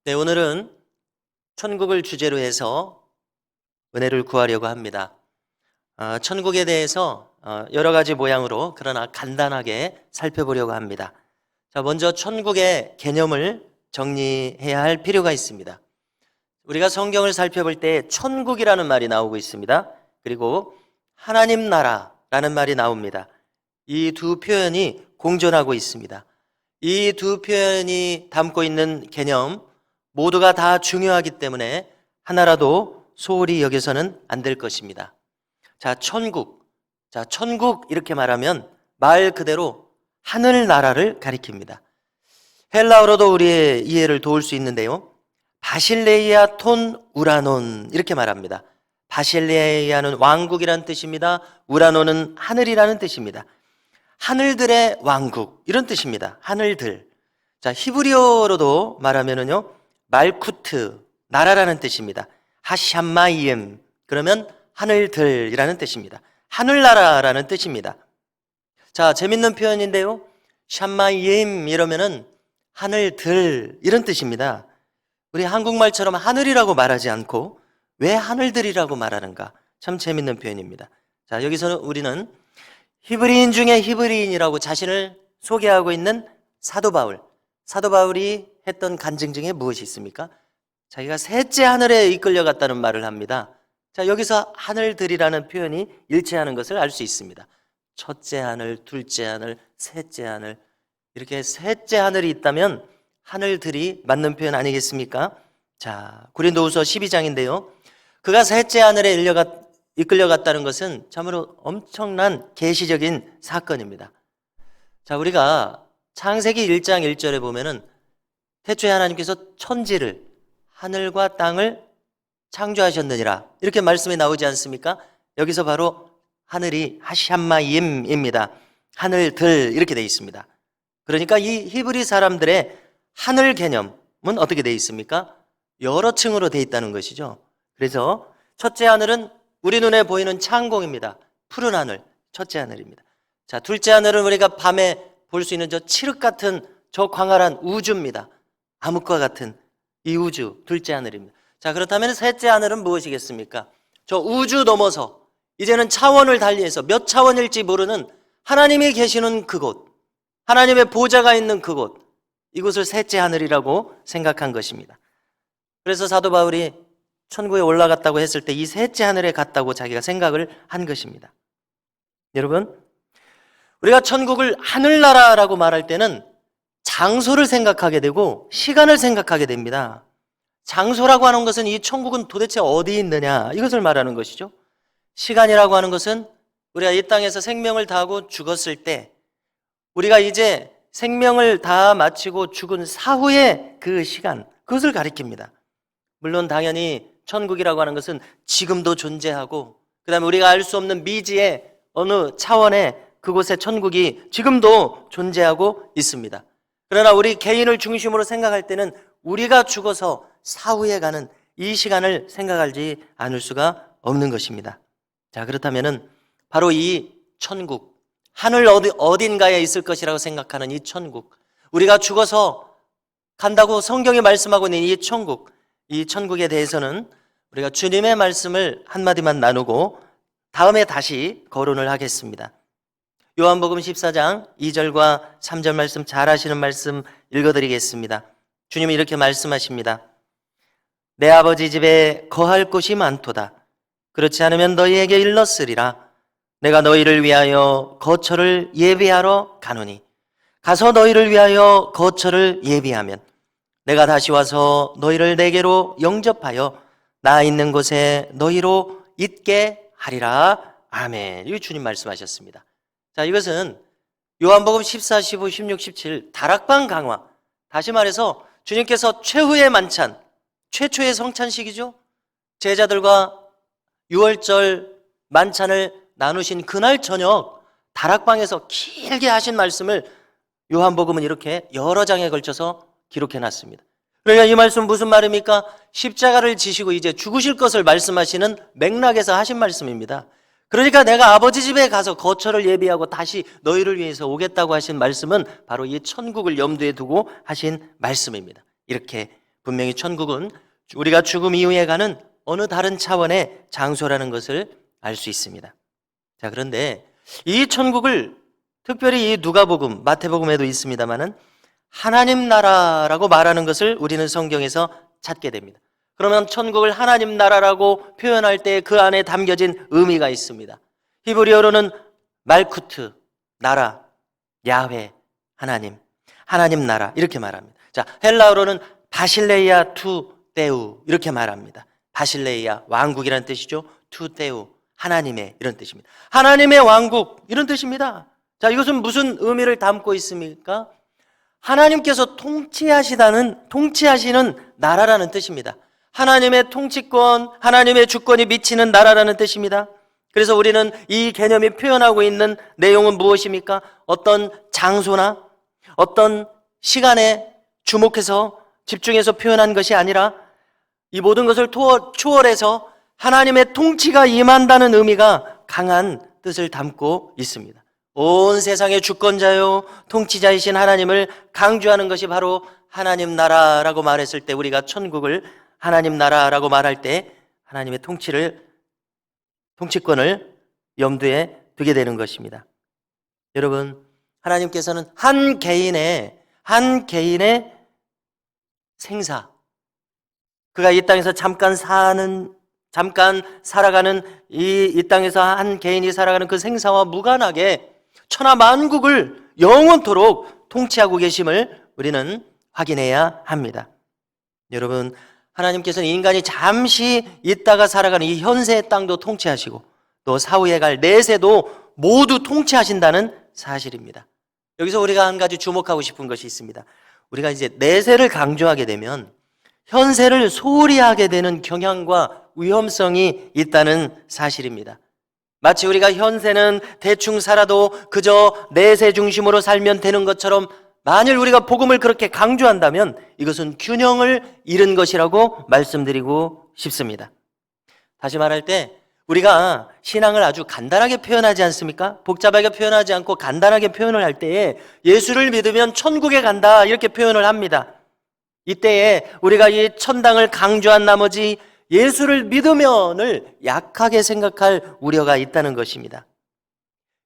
네, 오늘은 천국을 주제로 해서 은혜를 구하려고 합니다. 천국에 대해서 여러 가지 모양으로 그러나 간단하게 살펴보려고 합니다. 자, 먼저 천국의 개념을 정리해야 할 필요가 있습니다. 우리가 성경을 살펴볼 때 천국이라는 말이 나오고 있습니다. 그리고 하나님 나라라는 말이 나옵니다. 이 두 표현이 공존하고 있습니다. 이 두 표현이 담고 있는 개념 모두가 다 중요하기 때문에 하나라도 소홀히 여겨서는 안 될 것입니다. 자, 천국. 자, 천국 이렇게 말하면 말 그대로 하늘나라를 가리킵니다. 헬라어로도 우리의 이해를 도울 수 있는데요. 바실레이아 톤 우라논 이렇게 말합니다. 바실레이아는 왕국이라는 뜻입니다. 우라논은 하늘이라는 뜻입니다. 하늘들의 왕국 이런 뜻입니다. 하늘들. 자, 히브리어로도 말하면은요. 말쿠트, 나라라는 뜻입니다. 하샴마이엠, 그러면 하늘들이라는 뜻입니다. 하늘나라라는 뜻입니다. 자, 재밌는 표현인데요. 샴마이엠 이러면은 하늘들 이런 뜻입니다. 우리 한국말처럼 하늘이라고 말하지 않고 왜 하늘들이라고 말하는가? 참 재밌는 표현입니다. 자, 여기서는 우리는 히브리인 중에 히브리인이라고 자신을 소개하고 있는 사도 바울이 했던 간증 중에 무엇이 있습니까? 자기가 셋째 하늘에 이끌려갔다는 말을 합니다. 자, 여기서 하늘들이라는 표현이 일치하는 것을 알 수 있습니다. 첫째 하늘, 둘째 하늘, 셋째 하늘, 이렇게 셋째 하늘이 있다면 하늘들이 맞는 표현 아니겠습니까? 자, 고린도후서 12장인데요. 그가 셋째 하늘에 이끌려갔다는 것은 참으로 엄청난 계시적인 사건입니다. 자, 우리가 창세기 1장 1절에 보면은 태초에 하나님께서 천지를, 하늘과 땅을 창조하셨느니라 이렇게 말씀이 나오지 않습니까? 여기서 바로 하늘이 하샴마임입니다. 하늘들 이렇게 되어 있습니다. 그러니까 이 히브리 사람들의 하늘 개념은 어떻게 되어 있습니까? 여러 층으로 되어 있다는 것이죠. 그래서 첫째 하늘은 우리 눈에 보이는 창공입니다. 푸른 하늘, 첫째 하늘입니다. 자, 둘째 하늘은 우리가 밤에 볼 수 있는 저 칠흑 같은 저 광활한 우주입니다. 암흑과 같은 이 우주, 둘째 하늘입니다. 자, 그렇다면 셋째 하늘은 무엇이겠습니까? 저 우주 넘어서 이제는 차원을 달리해서 몇 차원일지 모르는 하나님이 계시는 그곳, 하나님의 보좌가 있는 그곳, 이곳을 셋째 하늘이라고 생각한 것입니다. 그래서 사도 바울이 천국에 올라갔다고 했을 때 이 셋째 하늘에 갔다고 자기가 생각을 한 것입니다. 여러분, 우리가 천국을 하늘나라라고 말할 때는 장소를 생각하게 되고 시간을 생각하게 됩니다. 장소라고 하는 것은 이 천국은 도대체 어디 있느냐 이것을 말하는 것이죠. 시간이라고 하는 것은 우리가 이 땅에서 생명을 다하고 죽었을 때 우리가 이제 생명을 다 마치고 죽은 사후의 그 시간, 그것을 가리킵니다. 물론 당연히 천국이라고 하는 것은 지금도 존재하고 그 다음에 우리가 알 수 없는 미지의 어느 차원의 그곳에 천국이 지금도 존재하고 있습니다. 그러나 우리 개인을 중심으로 생각할 때는 우리가 죽어서 사후에 가는 이 시간을 생각하지 않을 수가 없는 것입니다. 자, 그렇다면은 바로 이 천국, 하늘 어딘가에 있을 것이라고 생각하는 이 천국, 우리가 죽어서 간다고 성경이 말씀하고 있는 이 천국, 이 천국에 대해서는 우리가 주님의 말씀을 한마디만 나누고 다음에 다시 거론을 하겠습니다. 요한복음 14장 2절과 3절 말씀 잘 아시는 말씀 읽어드리겠습니다. 주님이 이렇게 말씀하십니다. 내 아버지 집에 거할 곳이 많도다. 그렇지 않으면 너희에게 일렀으리라. 내가 너희를 위하여 거처를 예비하러 가노니 가서 너희를 위하여 거처를 예비하면 내가 다시 와서 너희를 내게로 영접하여 나 있는 곳에 너희로 있게 하리라. 아멘. 이 주님 말씀하셨습니다. 자, 이것은 요한복음 14, 15, 16, 17 다락방 강화, 다시 말해서 주님께서 최후의 만찬, 최초의 성찬식이죠. 제자들과 유월절 만찬을 나누신 그날 저녁 다락방에서 길게 하신 말씀을 요한복음은 이렇게 여러 장에 걸쳐서 기록해놨습니다. 그러니까 이 말씀 무슨 말입니까? 십자가를 지시고 이제 죽으실 것을 말씀하시는 맥락에서 하신 말씀입니다. 그러니까 내가 아버지 집에 가서 거처를 예비하고 다시 너희를 위해서 오겠다고 하신 말씀은 바로 이 천국을 염두에 두고 하신 말씀입니다. 이렇게 분명히 천국은 우리가 죽음 이후에 가는 어느 다른 차원의 장소라는 것을 알 수 있습니다. 자, 그런데 이 천국을 특별히 이 누가복음, 마태복음에도 있습니다만은 하나님 나라라고 말하는 것을 우리는 성경에서 찾게 됩니다. 그러면 천국을 하나님 나라라고 표현할 때 그 안에 담겨진 의미가 있습니다. 히브리어로는 말쿠트, 나라, 야훼, 하나님, 하나님 나라 이렇게 말합니다. 자, 헬라어로는 바실레이아 투 데우 이렇게 말합니다. 바실레이아 왕국이라는 뜻이죠. 투 데우 하나님의 이런 뜻입니다. 하나님의 왕국 이런 뜻입니다. 자, 이것은 무슨 의미를 담고 있습니까? 하나님께서 통치하시는 나라라는 뜻입니다. 하나님의 통치권, 하나님의 주권이 미치는 나라라는 뜻입니다. 그래서 우리는 이 개념이 표현하고 있는 내용은 무엇입니까? 어떤 장소나 어떤 시간에 주목해서 집중해서 표현한 것이 아니라 이 모든 것을 초월해서 하나님의 통치가 임한다는 의미가 강한 뜻을 담고 있습니다. 온 세상의 주권자요 통치자이신 하나님을 강조하는 것이 바로 하나님 나라라고 말했을 때, 우리가 천국을 하나님 나라라고 말할 때 하나님의 통치권을 염두에 두게 되는 것입니다. 여러분, 하나님께서는 한 개인의 생사, 그가 이 땅에서 잠깐 살아가는 이 땅에서 한 개인이 살아가는 그 생사와 무관하게 천하 만국을 영원토록 통치하고 계심을 우리는 확인해야 합니다. 여러분, 하나님께서는 인간이 잠시 있다가 살아가는 이 현세의 땅도 통치하시고 또 사후에 갈 내세도 모두 통치하신다는 사실입니다. 여기서 우리가 한 가지 주목하고 싶은 것이 있습니다. 우리가 이제 내세를 강조하게 되면 현세를 소홀히 하게 되는 경향과 위험성이 있다는 사실입니다. 마치 우리가 현세는 대충 살아도 그저 내세 중심으로 살면 되는 것처럼, 만일 우리가 복음을 그렇게 강조한다면 이것은 균형을 잃은 것이라고 말씀드리고 싶습니다. 다시 말할 때 우리가 신앙을 아주 간단하게 표현하지 않습니까? 복잡하게 표현하지 않고 간단하게 표현을 할 때에 예수를 믿으면 천국에 간다 이렇게 표현을 합니다. 이때에 우리가 이 천당을 강조한 나머지 예수를 믿으면을 약하게 생각할 우려가 있다는 것입니다.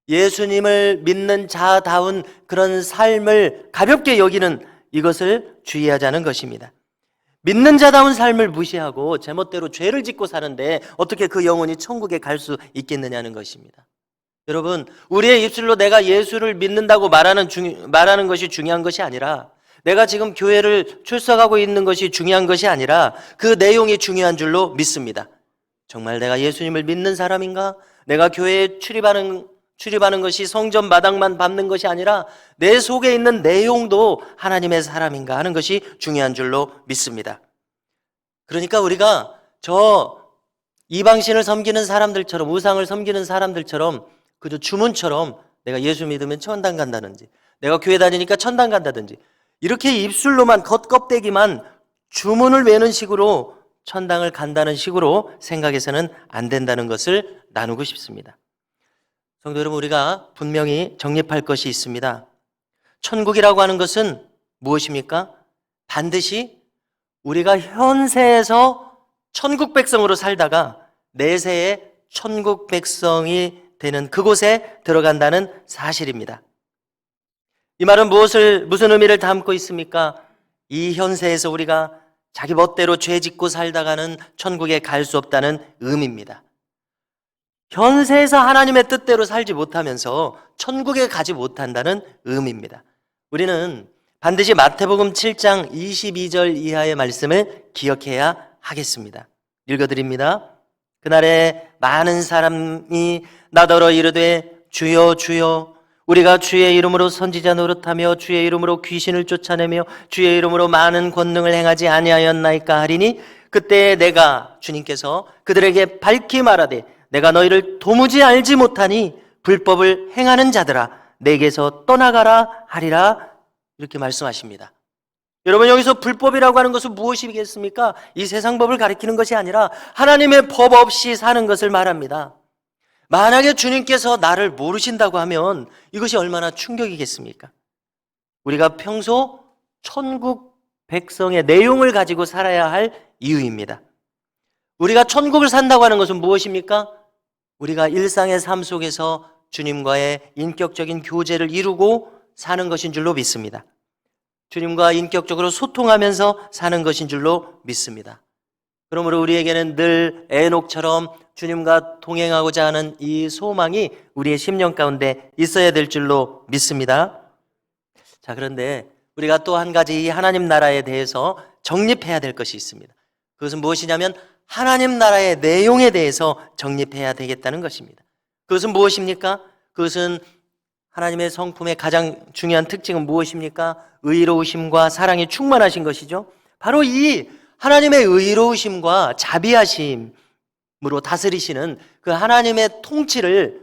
예수님을 믿는 자다운 그런 삶을 가볍게 여기는 이것을 주의하자는 것입니다. 믿는 자다운 삶을 무시하고 제멋대로 죄를 짓고 사는데 어떻게 그 영혼이 천국에 갈 수 있겠느냐는 것입니다. 여러분, 우리의 입술로 내가 예수를 믿는다고 말하는 것이 중요한 것이 아니라, 내가 지금 교회를 출석하고 있는 것이 중요한 것이 아니라 그 내용이 중요한 줄로 믿습니다. 정말 내가 예수님을 믿는 사람인가? 내가 교회에 출입하는 것이 성전 마당만 밟는 것이 아니라 내 속에 있는 내용도 하나님의 사람인가 하는 것이 중요한 줄로 믿습니다. 그러니까 우리가 이방신을 섬기는 사람들처럼, 우상을 섬기는 사람들처럼 그저 주문처럼 내가 예수 믿으면 천당 간다든지, 내가 교회 다니니까 천당 간다든지, 이렇게 입술로만 겉껍데기만 주문을 외는 식으로 천당을 간다는 식으로 생각해서는 안 된다는 것을 나누고 싶습니다. 성도 여러분, 우리가 분명히 정립할 것이 있습니다. 천국이라고 하는 것은 무엇입니까? 반드시 우리가 현세에서 천국 백성으로 살다가 내세에 천국 백성이 되는 그곳에 들어간다는 사실입니다. 이 말은 무슨 의미를 담고 있습니까? 이 현세에서 우리가 자기 멋대로 죄 짓고 살다가는 천국에 갈 수 없다는 의미입니다. 현세에서 하나님의 뜻대로 살지 못하면서 천국에 가지 못한다는 의미입니다. 우리는 반드시 마태복음 7장 22절 이하의 말씀을 기억해야 하겠습니다. 읽어드립니다. 그날에 많은 사람이 나더러 이르되 주여 주여 우리가 주의 이름으로 선지자 노릇하며 주의 이름으로 귀신을 쫓아내며 주의 이름으로 많은 권능을 행하지 아니하였나이까 하리니, 그때 내가, 주님께서 그들에게 밝히 말하되 내가 너희를 도무지 알지 못하니 불법을 행하는 자들아 내게서 떠나가라 하리라, 이렇게 말씀하십니다. 여러분, 여기서 불법이라고 하는 것은 무엇이겠습니까? 이 세상 법을 가리키는 것이 아니라 하나님의 법 없이 사는 것을 말합니다. 만약에 주님께서 나를 모르신다고 하면 이것이 얼마나 충격이겠습니까? 우리가 평소 천국 백성의 내용을 가지고 살아야 할 이유입니다. 우리가 천국을 산다고 하는 것은 무엇입니까? 우리가 일상의 삶 속에서 주님과의 인격적인 교제를 이루고 사는 것인 줄로 믿습니다. 주님과 인격적으로 소통하면서 사는 것인 줄로 믿습니다. 그러므로 우리에게는 늘 에녹처럼 주님과 동행하고자 하는 이 소망이 우리의 심령 가운데 있어야 될 줄로 믿습니다. 자, 그런데 우리가 또 한 가지 이 하나님 나라에 대해서 정립해야 될 것이 있습니다. 그것은 무엇이냐면 하나님 나라의 내용에 대해서 정립해야 되겠다는 것입니다. 그것은 무엇입니까? 그것은 하나님의 성품의 가장 중요한 특징은 무엇입니까? 의로우심과 사랑이 충만하신 것이죠. 바로 이 하나님의 의로우심과 자비하심으로 다스리시는 그 하나님의 통치를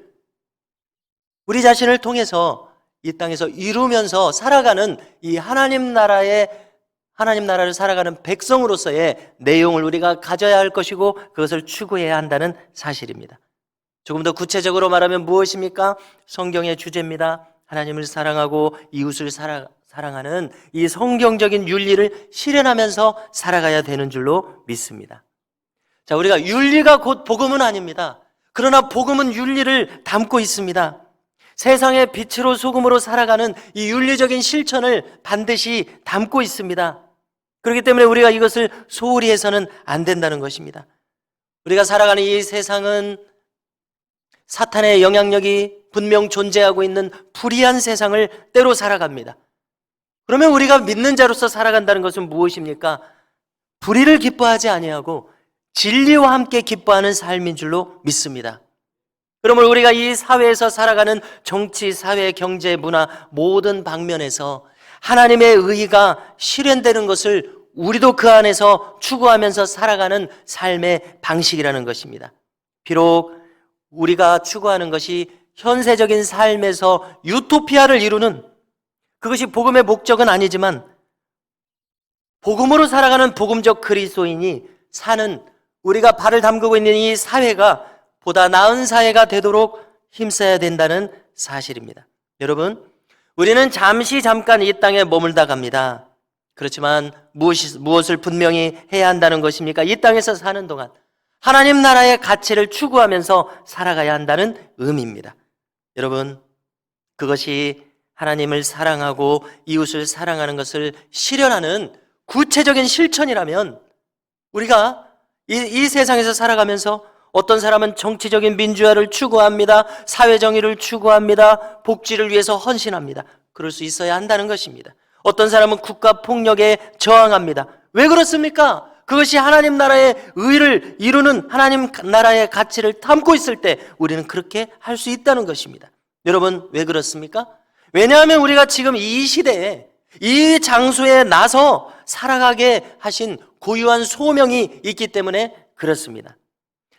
우리 자신을 통해서 이 땅에서 이루면서 살아가는 이 하나님 나라를 살아가는 백성으로서의 내용을 우리가 가져야 할 것이고 그것을 추구해야 한다는 사실입니다. 조금 더 구체적으로 말하면 무엇입니까? 성경의 주제입니다. 하나님을 사랑하고 이웃을 사랑하는 이 성경적인 윤리를 실현하면서 살아가야 되는 줄로 믿습니다. 자, 우리가 윤리가 곧 복음은 아닙니다. 그러나 복음은 윤리를 담고 있습니다. 세상의 빛으로 소금으로 살아가는 이 윤리적인 실천을 반드시 담고 있습니다. 그렇기 때문에 우리가 이것을 소홀히 해서는 안 된다는 것입니다. 우리가 살아가는 이 세상은 사탄의 영향력이 분명 존재하고 있는 불의한 세상을 때로 살아갑니다. 그러면 우리가 믿는 자로서 살아간다는 것은 무엇입니까? 불의를 기뻐하지 아니하고 진리와 함께 기뻐하는 삶인 줄로 믿습니다. 그러므로 우리가 이 사회에서 살아가는 정치, 사회, 경제, 문화 모든 방면에서 하나님의 의가 실현되는 것을 우리도 그 안에서 추구하면서 살아가는 삶의 방식이라는 것입니다. 비록 우리가 추구하는 것이 현세적인 삶에서 유토피아를 이루는 그것이 복음의 목적은 아니지만 복음으로 살아가는 복음적 그리스도인이 사는 우리가 발을 담그고 있는 이 사회가 보다 나은 사회가 되도록 힘써야 된다는 사실입니다. 여러분, 우리는 잠깐 이 땅에 머물다 갑니다. 그렇지만 무엇을 분명히 해야 한다는 것입니까? 이 땅에서 사는 동안 하나님 나라의 가치를 추구하면서 살아가야 한다는 의미입니다. 여러분, 그것이 하나님을 사랑하고 이웃을 사랑하는 것을 실현하는 구체적인 실천이라면 우리가 이 세상에서 살아가면서 어떤 사람은 정치적인 민주화를 추구합니다. 사회정의를 추구합니다. 복지를 위해서 헌신합니다. 그럴 수 있어야 한다는 것입니다. 어떤 사람은 국가 폭력에 저항합니다. 왜 그렇습니까? 그것이 하나님 나라의 의를 이루는 하나님 나라의 가치를 담고 있을 때 우리는 그렇게 할 수 있다는 것입니다. 여러분, 왜 그렇습니까? 왜냐하면 우리가 지금 이 시대에 이 장소에 나서 살아가게 하신 고유한 소명이 있기 때문에 그렇습니다.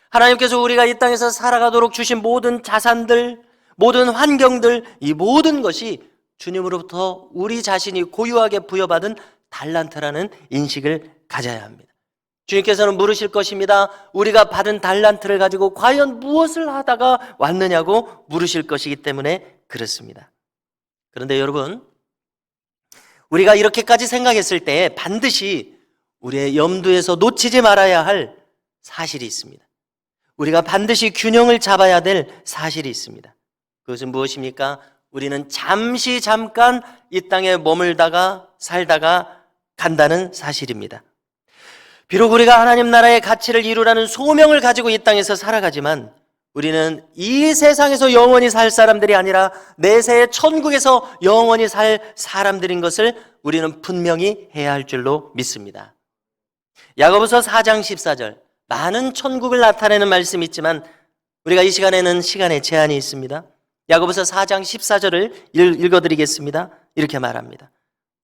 하나님께서 우리가 이 땅에서 살아가도록 주신 모든 자산들, 모든 환경들, 이 모든 것이 주님으로부터 우리 자신이 고유하게 부여받은 달란트라는 인식을 가져야 합니다. 주님께서는 물으실 것입니다. 우리가 받은 달란트를 가지고 과연 무엇을 하다가 왔느냐고 물으실 것이기 때문에 그렇습니다. 그런데 여러분, 우리가 이렇게까지 생각했을 때 반드시 우리의 염두에서 놓치지 말아야 할 사실이 있습니다. 우리가 반드시 균형을 잡아야 될 사실이 있습니다. 그것은 무엇입니까? 우리는 잠깐 이 땅에 머물다가 살다가 간다는 사실입니다. 비록 우리가 하나님 나라의 가치를 이루라는 소명을 가지고 이 땅에서 살아가지만 우리는 이 세상에서 영원히 살 사람들이 아니라 내세의 천국에서 영원히 살 사람들인 것을 우리는 분명히 해야 할 줄로 믿습니다. 야고보서 4장 14절, 많은 천국을 나타내는 말씀이 있지만 우리가 이 시간에는 시간에 제한이 있습니다. 야고보서 4장 14절을 읽어드리겠습니다. 이렇게 말합니다.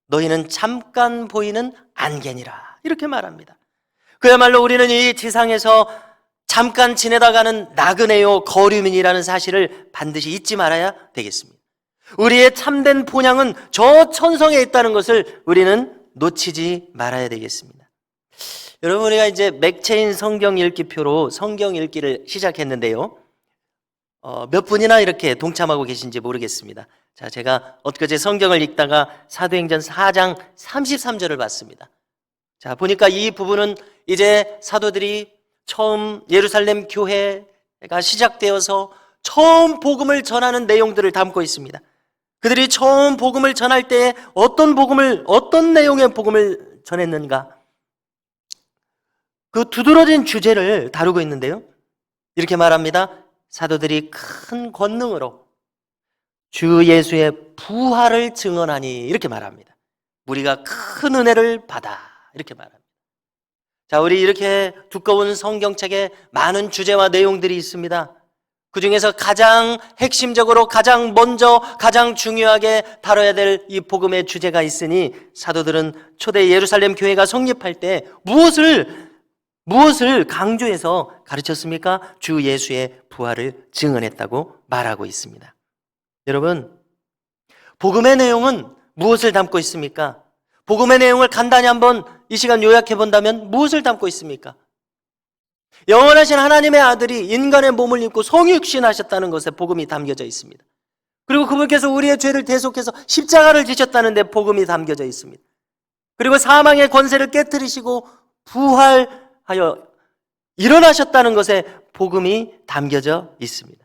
너희는 잠깐 보이는 안개니라. 이렇게 말합니다. 그야말로 우리는 이 지상에서 잠깐 지내다가는 나그네요 거류민이라는 사실을 반드시 잊지 말아야 되겠습니다. 우리의 참된 본향은 저 천성에 있다는 것을 우리는 놓치지 말아야 되겠습니다. 여러분, 우리가 이제 맥체인 성경 읽기표로 성경 읽기를 시작했는데요. 몇 분이나 이렇게 동참하고 계신지 모르겠습니다. 자, 제가 엊그제 성경을 읽다가 사도행전 4장 33절을 봤습니다. 자, 보니까 이 부분은 이제 사도들이 처음 예루살렘 교회가 시작되어서 처음 복음을 전하는 내용들을 담고 있습니다. 그들이 처음 복음을 전할 때 어떤 내용의 복음을 전했는가? 그 두드러진 주제를 다루고 있는데요. 이렇게 말합니다. 사도들이 큰 권능으로 주 예수의 부활을 증언하니, 이렇게 말합니다. 우리가 큰 은혜를 받아, 이렇게 말합니다. 자, 우리 이렇게 두꺼운 성경책에 많은 주제와 내용들이 있습니다. 그 중에서 가장 핵심적으로 가장 먼저 가장 중요하게 다뤄야 될 이 복음의 주제가 있으니, 사도들은 초대 예루살렘 교회가 성립할 때 무엇을 강조해서 가르쳤습니까? 주 예수의 부활을 증언했다고 말하고 있습니다. 여러분, 복음의 내용은 무엇을 담고 있습니까? 복음의 내용을 간단히 한번 이 시간 요약해 본다면 무엇을 담고 있습니까? 영원하신 하나님의 아들이 인간의 몸을 입고 성육신하셨다는 것에 복음이 담겨져 있습니다. 그리고 그분께서 우리의 죄를 대속해서 십자가를 지셨다는 데 복음이 담겨져 있습니다. 그리고 사망의 권세를 깨뜨리시고 부활하여 일어나셨다는 것에 복음이 담겨져 있습니다.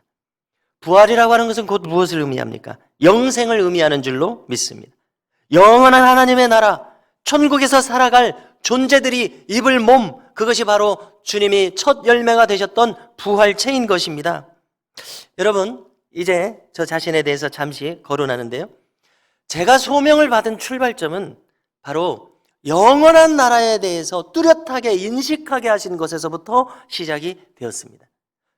부활이라고 하는 것은 곧 무엇을 의미합니까? 영생을 의미하는 줄로 믿습니다. 영원한 하나님의 나라, 천국에서 살아갈 존재들이 입을 몸, 그것이 바로 주님이 첫 열매가 되셨던 부활체인 것입니다. 여러분, 이제 저 자신에 대해서 잠시 거론하는데요. 제가 소명을 받은 출발점은 바로 영원한 나라에 대해서 뚜렷하게 인식하게 하신 것에서부터 시작이 되었습니다.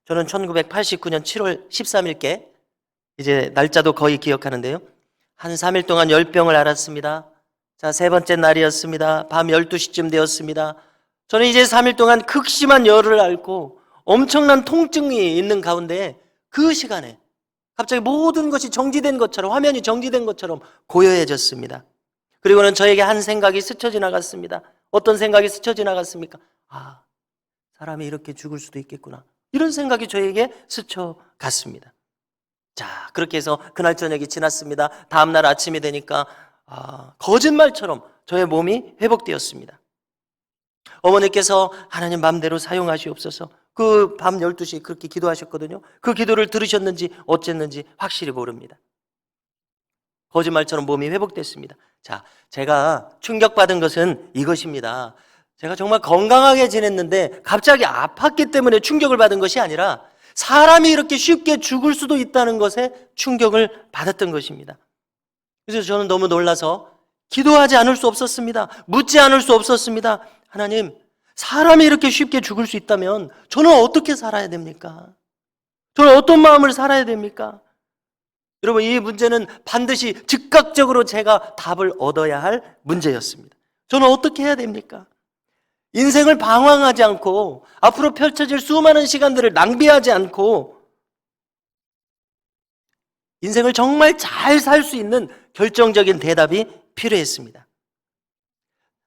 저는 1989년 7월 13일께, 이제 날짜도 거의 기억하는데요, 한 3일 동안 열병을 앓았습니다. 자, 세 번째 날이었습니다. 밤 12시쯤 되었습니다. 저는 이제 3일 동안 극심한 열을 앓고 엄청난 통증이 있는 가운데, 그 시간에 갑자기 모든 것이 정지된 것처럼, 화면이 정지된 것처럼 고요해졌습니다. 그리고는 저에게 한 생각이 스쳐 지나갔습니다. 어떤 생각이 스쳐 지나갔습니까? 아, 사람이 이렇게 죽을 수도 있겠구나, 이런 생각이 저에게 스쳐갔습니다. 자, 그렇게 해서 그날 저녁이 지났습니다. 다음날 아침이 되니까 거짓말처럼 저의 몸이 회복되었습니다. 어머니께서 하나님 마음대로 사용하시옵소서, 그 밤 12시에 그렇게 기도하셨거든요. 그 기도를 들으셨는지 어쨌는지 확실히 모릅니다. 거짓말처럼 몸이 회복됐습니다. 자, 제가 충격받은 것은 이것입니다. 제가 정말 건강하게 지냈는데 갑자기 아팠기 때문에 충격을 받은 것이 아니라, 사람이 이렇게 쉽게 죽을 수도 있다는 것에 충격을 받았던 것입니다. 그래서 저는 너무 놀라서 기도하지 않을 수 없었습니다. 묻지 않을 수 없었습니다. 하나님, 사람이 이렇게 쉽게 죽을 수 있다면 저는 어떻게 살아야 됩니까? 저는 어떤 마음을 살아야 됩니까? 여러분, 이 문제는 반드시 즉각적으로 제가 답을 얻어야 할 문제였습니다. 저는 어떻게 해야 됩니까? 인생을 방황하지 않고 앞으로 펼쳐질 수많은 시간들을 낭비하지 않고 인생을 정말 잘 살 수 있는 결정적인 대답이 필요했습니다.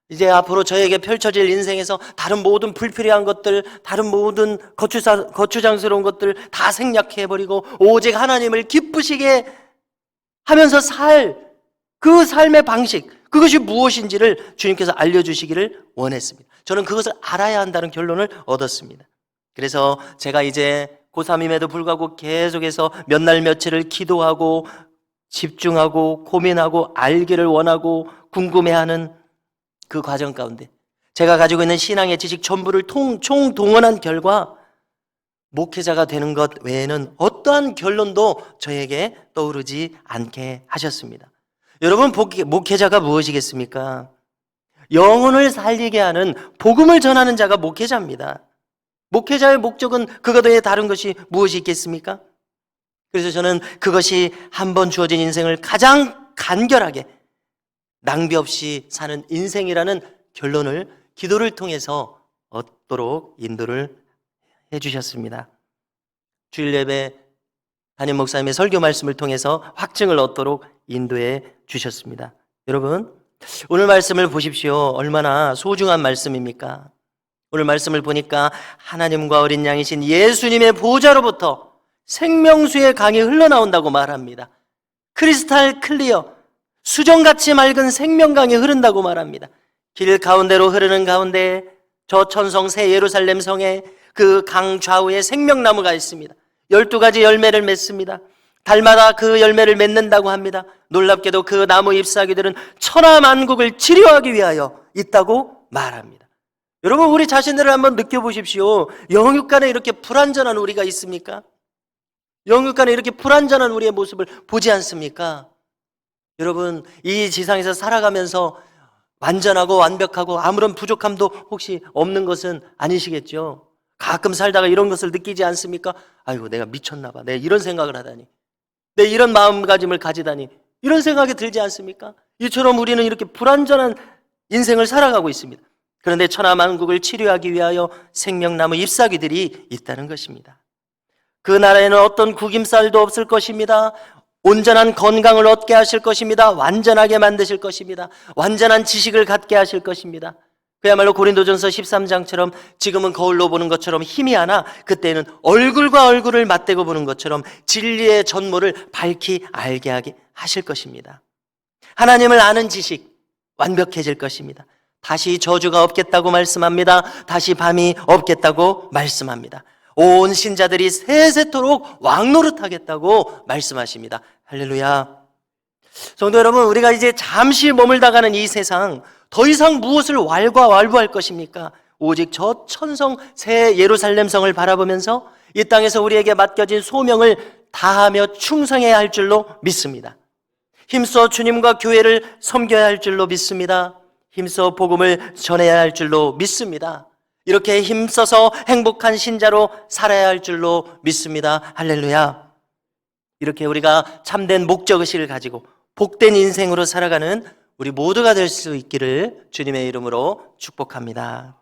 이제 앞으로 저에게 펼쳐질 인생에서 다른 모든 불필요한 것들, 다른 모든 거추장스러운 것들 다 생략해버리고 오직 하나님을 기쁘시게 하면서 살 그 삶의 방식, 그것이 무엇인지를 주님께서 알려주시기를 원했습니다. 저는 그것을 알아야 한다는 결론을 얻었습니다. 그래서 제가 이제 고3임에도 불구하고 계속해서 몇 날 며칠을 기도하고 집중하고 고민하고 알기를 원하고 궁금해하는 그 과정 가운데 제가 가지고 있는 신앙의 지식 전부를 총동원한 결과 목회자가 되는 것 외에는 어떠한 결론도 저에게 떠오르지 않게 하셨습니다. 여러분, 목회자가 무엇이겠습니까? 영혼을 살리게 하는 복음을 전하는 자가 목회자입니다. 목회자의 목적은 그것 외에 다른 것이 무엇이 있겠습니까? 그래서 저는 그것이 한 번 주어진 인생을 가장 간결하게 낭비 없이 사는 인생이라는 결론을 기도를 통해서 얻도록 인도를 해주셨습니다. 주일 예배 담임 목사님의 설교 말씀을 통해서 확증을 얻도록 인도해 주셨습니다. 여러분, 오늘 말씀을 보십시오. 얼마나 소중한 말씀입니까? 오늘 말씀을 보니까 하나님과 어린 양이신 예수님의 보좌로부터 생명수의 강이 흘러나온다고 말합니다. 크리스탈 클리어, 수정같이 맑은 생명강이 흐른다고 말합니다. 길 가운데로 흐르는 가운데 저 천성 새 예루살렘 성에 그 강 좌우에 생명나무가 있습니다. 12가지 열매를 맺습니다. 달마다 그 열매를 맺는다고 합니다. 놀랍게도 그 나무 잎사귀들은 천하만국을 치료하기 위하여 있다고 말합니다. 여러분, 우리 자신들을 한번 느껴보십시오. 영육간에 이렇게 불완전한 우리가 있습니까? 영육간에 이렇게 불완전한 우리의 모습을 보지 않습니까? 여러분, 이 지상에서 살아가면서 완전하고 완벽하고 아무런 부족함도 혹시 없는 것은 아니시겠죠? 가끔 살다가 이런 것을 느끼지 않습니까? 아이고, 내가 미쳤나 봐. 내가 이런 생각을 하다니. 내 이런 마음가짐을 가지다니. 이런 생각이 들지 않습니까? 이처럼 우리는 이렇게 불완전한 인생을 살아가고 있습니다. 그런데 천하만국을 치료하기 위하여 생명나무 잎사귀들이 있다는 것입니다. 그 나라에는 어떤 구김살도 없을 것입니다. 온전한 건강을 얻게 하실 것입니다. 완전하게 만드실 것입니다. 완전한 지식을 갖게 하실 것입니다. 그야말로 고린도전서 13장처럼 지금은 거울로 보는 것처럼 희미하나 그때는 얼굴과 얼굴을 맞대고 보는 것처럼 진리의 전모를 밝히 알게 하게 하실 것입니다. 하나님을 아는 지식 완벽해질 것입니다. 다시 저주가 없겠다고 말씀합니다. 다시 밤이 없겠다고 말씀합니다. 온 신자들이 세세토록 왕노릇하겠다고 말씀하십니다. 할렐루야. 성도 여러분, 우리가 이제 잠시 머물다가는 이 세상 더 이상 무엇을 왈가왈부할 것입니까? 오직 저 천성 새 예루살렘 성을 바라보면서 이 땅에서 우리에게 맡겨진 소명을 다하며 충성해야 할 줄로 믿습니다. 힘써 주님과 교회를 섬겨야 할 줄로 믿습니다. 힘써 복음을 전해야 할 줄로 믿습니다. 이렇게 힘써서 행복한 신자로 살아야 할 줄로 믿습니다. 할렐루야. 이렇게 우리가 참된 목적의식을 가지고 복된 인생으로 살아가는 우리 모두가 될 수 있기를 주님의 이름으로 축복합니다.